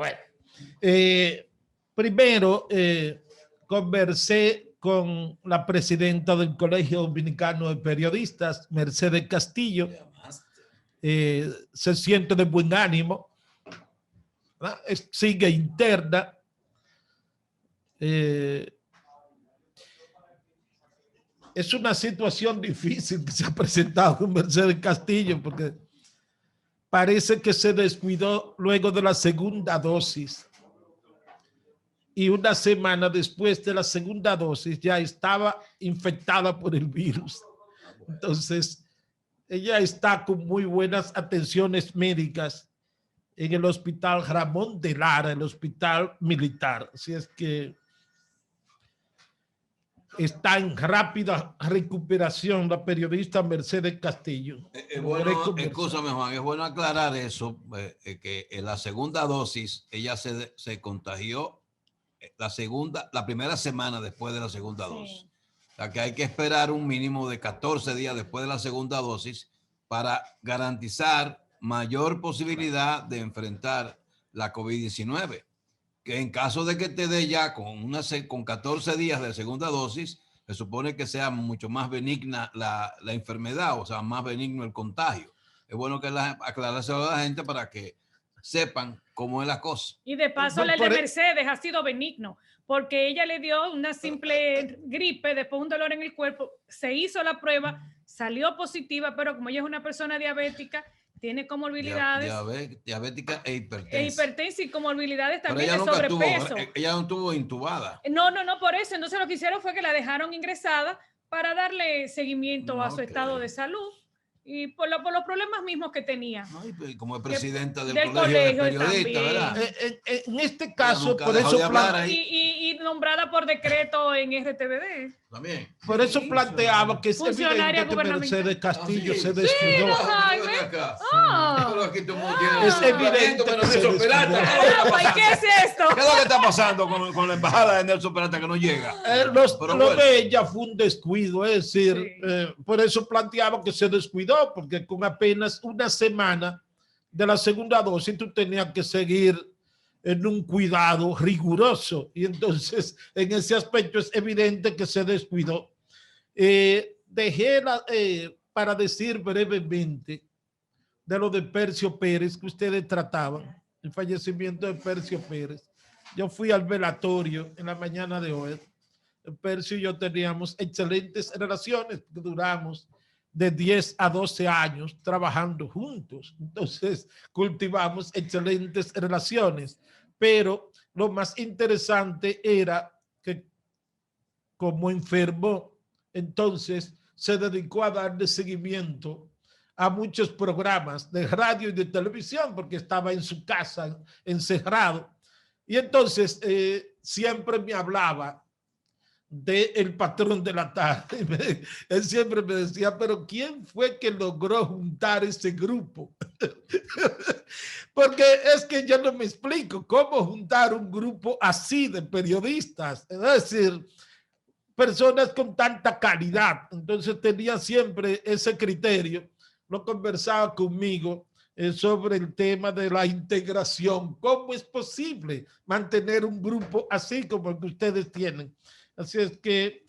Bueno, primero conversé con la presidenta del Colegio Dominicano de Periodistas, Mercedes Castillo. Se siente de buen ánimo, sigue interna. Es una situación difícil que se ha presentado con Mercedes Castillo porque parece que se descuidó luego de la segunda dosis y una semana después de la segunda dosis ya estaba infectada por el virus. Entonces, ella está con muy buenas atenciones médicas en el hospital Ramón de Lara, el hospital militar. Así es que está en rápida recuperación la periodista Mercedes Castillo. Bueno, escúchame, Juan, es bueno aclarar eso, que en la segunda dosis ella se contagió la primera semana después de la segunda dosis. O sea que hay que esperar un mínimo de 14 días después de la segunda dosis para garantizar mayor posibilidad de enfrentar la COVID-19. Que en caso de que te dé ya con 14 días de segunda dosis, se supone que sea mucho más benigna la enfermedad, o sea, más benigno el contagio. Es bueno que aclarárselo a la gente para que sepan cómo es la cosa. Y de paso, el de Mercedes ha sido benigno, porque ella le dio una simple gripe, después un dolor en el cuerpo, se hizo la prueba, salió positiva, pero como ella es una persona diabética, tiene comorbilidades. Diabética e hipertensa. E hipertensa y comorbilidades también de sobrepeso. Ella no estuvo intubada. No, por eso. Entonces lo que hicieron fue que la dejaron ingresada para darle seguimiento a su estado de salud y por los problemas mismos que tenía. Y como es presidenta del colegio de periodistas, ¿verdad? En este caso, por eso y nombrada por decreto en RTVD. También. Por eso planteaba que es evidente que Mercedes Castillo se descuidó. Es evidente que Nelson Peralta. ¿Qué es esto? ¿Qué es lo que está pasando con la embajada de Nelson Peralta que no llega? Lo de ella fue un descuido, es decir, por eso planteaba que se descuidó, porque con apenas una semana de la segunda dosis tú tenías que seguir en un cuidado riguroso y entonces en ese aspecto es evidente que se descuidó. Dejé para decir brevemente de lo de Percio Pérez que ustedes trataban, el fallecimiento de Percio Pérez. Yo fui al velatorio en la mañana de hoy. Percio y yo teníamos excelentes relaciones, duramos de 10 a 12 años trabajando juntos. Entonces cultivamos excelentes relaciones. Pero lo más interesante era que como enfermó, entonces se dedicó a darle seguimiento a muchos programas de radio y de televisión porque estaba en su casa encerrado. Y entonces siempre me hablaba de El Patrón de la Tarde. Él siempre me decía, pero ¿quién fue que logró juntar ese grupo? Porque es que yo no me explico cómo juntar un grupo así de periodistas, es decir, personas con tanta calidad. Entonces tenía siempre ese criterio. Lo conversaba conmigo sobre el tema de la integración. ¿Cómo es posible mantener un grupo así como el que ustedes tienen? Así es que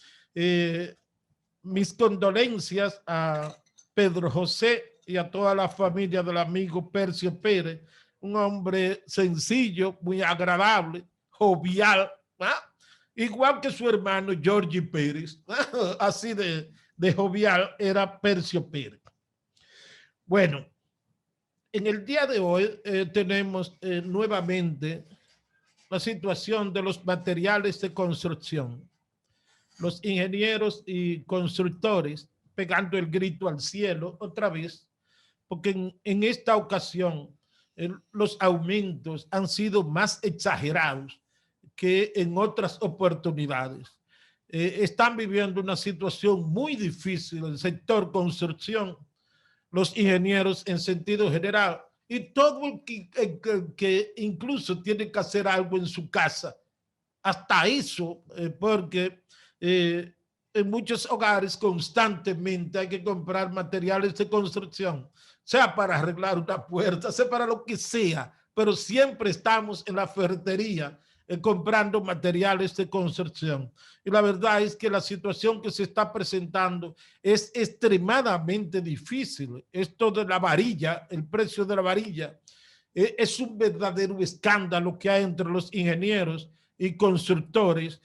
mis condolencias a Pedro José y a toda la familia del amigo Percio Pérez, un hombre sencillo, muy agradable, jovial, igual que su hermano Georgie Pérez, así de jovial era Percio Pérez. Bueno, en el día de hoy tenemos nuevamente la situación de los materiales de construcción. Los ingenieros y constructores pegando el grito al cielo otra vez, porque en esta ocasión los aumentos han sido más exagerados que en otras oportunidades. Están viviendo una situación muy difícil el sector construcción, los ingenieros en sentido general y todo el que incluso tiene que hacer algo en su casa. Hasta eso, porque en muchos hogares constantemente hay que comprar materiales de construcción, sea para arreglar una puerta, sea para lo que sea, pero siempre estamos en la ferretería comprando materiales de construcción. Y la verdad es que la situación que se está presentando es extremadamente difícil. Esto de la varilla, el precio de la varilla, es un verdadero escándalo que hay entre los ingenieros y constructores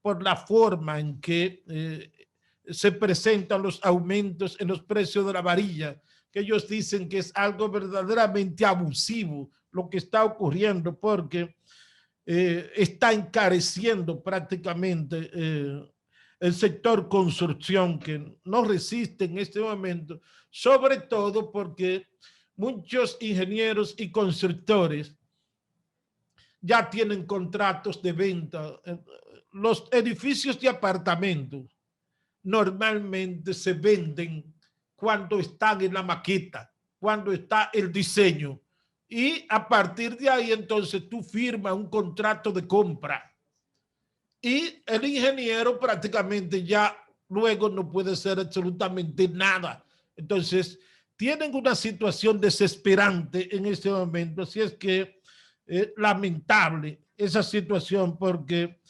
por la forma en que se presentan los aumentos en los precios de la varilla, que ellos dicen que es algo verdaderamente abusivo lo que está ocurriendo, porque está encareciendo prácticamente el sector construcción, que no resiste en este momento, sobre todo porque muchos ingenieros y constructores ya tienen contratos de venta. Los edificios de apartamentos normalmente se venden cuando están en la maqueta, cuando está el diseño. Y a partir de ahí, entonces, tú firmas un contrato de compra. Y el ingeniero prácticamente ya luego no puede hacer absolutamente nada. Entonces, tienen una situación desesperante en este momento. Así es que lamentable esa situación, porque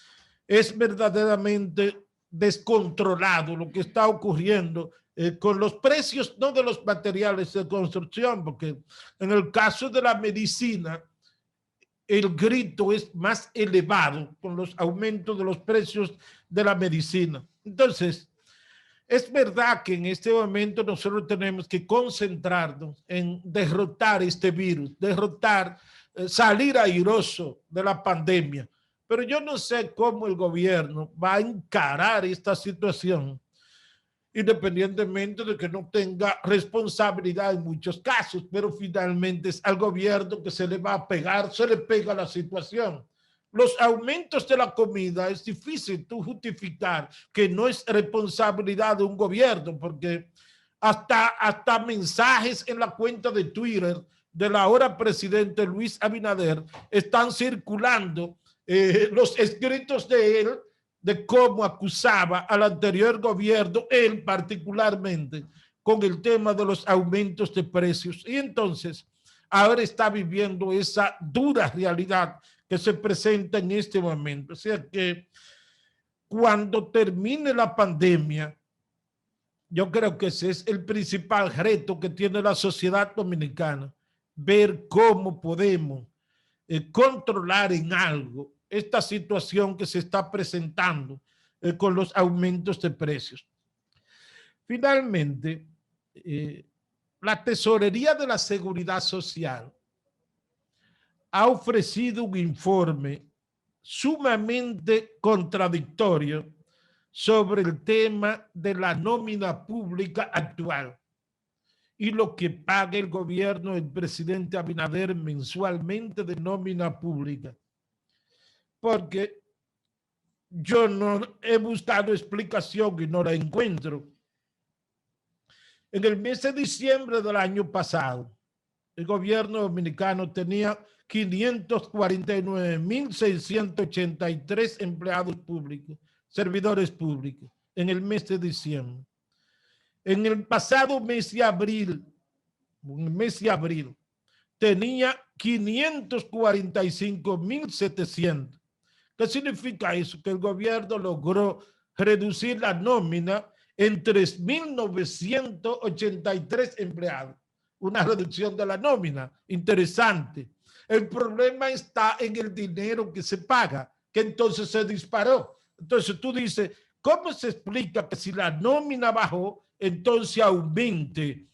es verdaderamente descontrolado lo que está ocurriendo con los precios, no de los materiales de construcción, porque en el caso de la medicina, el grito es más elevado con los aumentos de los precios de la medicina. Entonces, es verdad que en este momento nosotros tenemos que concentrarnos en derrotar este virus, salir airoso de la pandemia. Pero yo no sé cómo el gobierno va a encarar esta situación, independientemente de que no tenga responsabilidad en muchos casos, pero finalmente es al gobierno que se le va a pegar, se le pega la situación. Los aumentos de la comida es difícil tú justificar que no es responsabilidad de un gobierno, porque hasta mensajes en la cuenta de Twitter del ahora presidente Luis Abinader están circulando los escritos de él, de cómo acusaba al anterior gobierno, él particularmente, con el tema de los aumentos de precios. Y entonces, ahora está viviendo esa dura realidad que se presenta en este momento. O sea que cuando termine la pandemia, yo creo que ese es el principal reto que tiene la sociedad dominicana, ver cómo podemos controlar en algo esta situación que se está presentando con los aumentos de precios. Finalmente, la Tesorería de la Seguridad Social ha ofrecido un informe sumamente contradictorio sobre el tema de la nómina pública actual y lo que paga el gobierno del presidente Abinader mensualmente de nómina pública. Porque yo no he buscado explicación y no la encuentro. En el mes de diciembre del año pasado, el gobierno dominicano tenía 549.683 empleados públicos, servidores públicos, en el mes de diciembre. En el pasado mes de abril, tenía 545.700. ¿Qué significa eso? Que el gobierno logró reducir la nómina en 3.983 empleados. Una reducción de la nómina interesante. El problema está en el dinero que se paga, que entonces se disparó. Entonces tú dices, ¿cómo se explica que si la nómina bajó, entonces aumente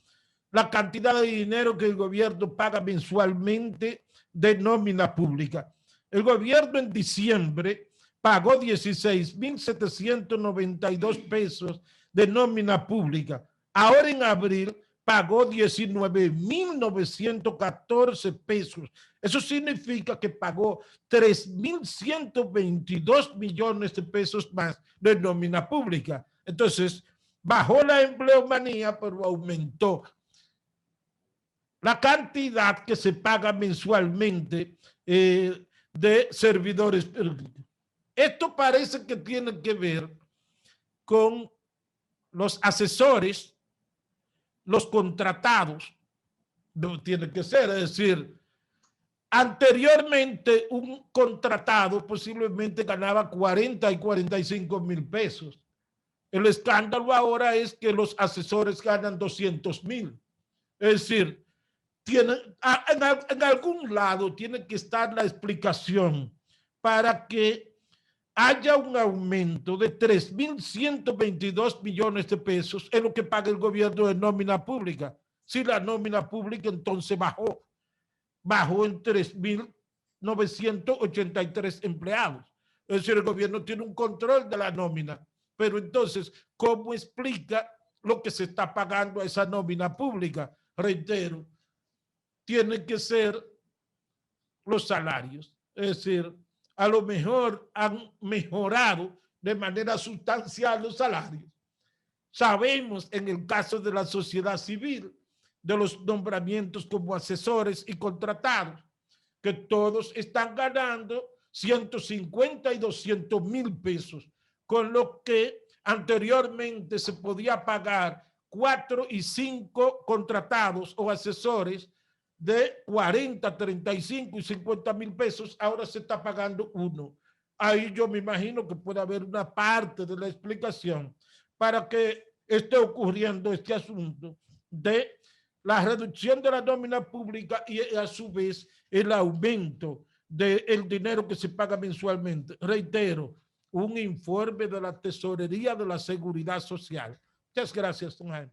la cantidad de dinero que el gobierno paga mensualmente de nómina pública? El gobierno en diciembre pagó 16.792 pesos de nómina pública. Ahora en abril pagó 19.914 pesos. Eso significa que pagó 3.122 millones de pesos más de nómina pública. Entonces, bajó la empleomanía, pero aumentó la cantidad que se paga mensualmente de servidores públicos. Esto parece que tiene que ver con los asesores, los contratados, no tiene que ser, es decir, Anteriormente, un contratado posiblemente ganaba 40 y 45 mil pesos. El escándalo ahora es que los asesores ganan 200,000. Es decir, en algún lado tiene que estar la explicación para que haya un aumento de 3.122 millones de pesos en lo que paga el gobierno de nómina pública. Si la nómina pública entonces bajó en 3.983 empleados. Es decir, el gobierno tiene un control de la nómina. Pero entonces, ¿cómo explica lo que se está pagando a esa nómina pública? Reitero, tienen que ser los salarios. Es decir, a lo mejor han mejorado de manera sustancial los salarios. Sabemos en el caso de la sociedad civil, de los nombramientos como asesores y contratados, que todos están ganando 150 y 200,000 pesos, con lo que anteriormente se podía pagar 4 y 5 contratados o asesores de 40, 35 y 50,000 pesos, ahora se está pagando uno. Ahí yo me imagino que puede haber una parte de la explicación para que esté ocurriendo este asunto de la reducción de la nómina pública y a su vez el aumento del dinero que se paga mensualmente. Reitero, un informe de la Tesorería de la Seguridad Social. Muchas gracias, don Jaime.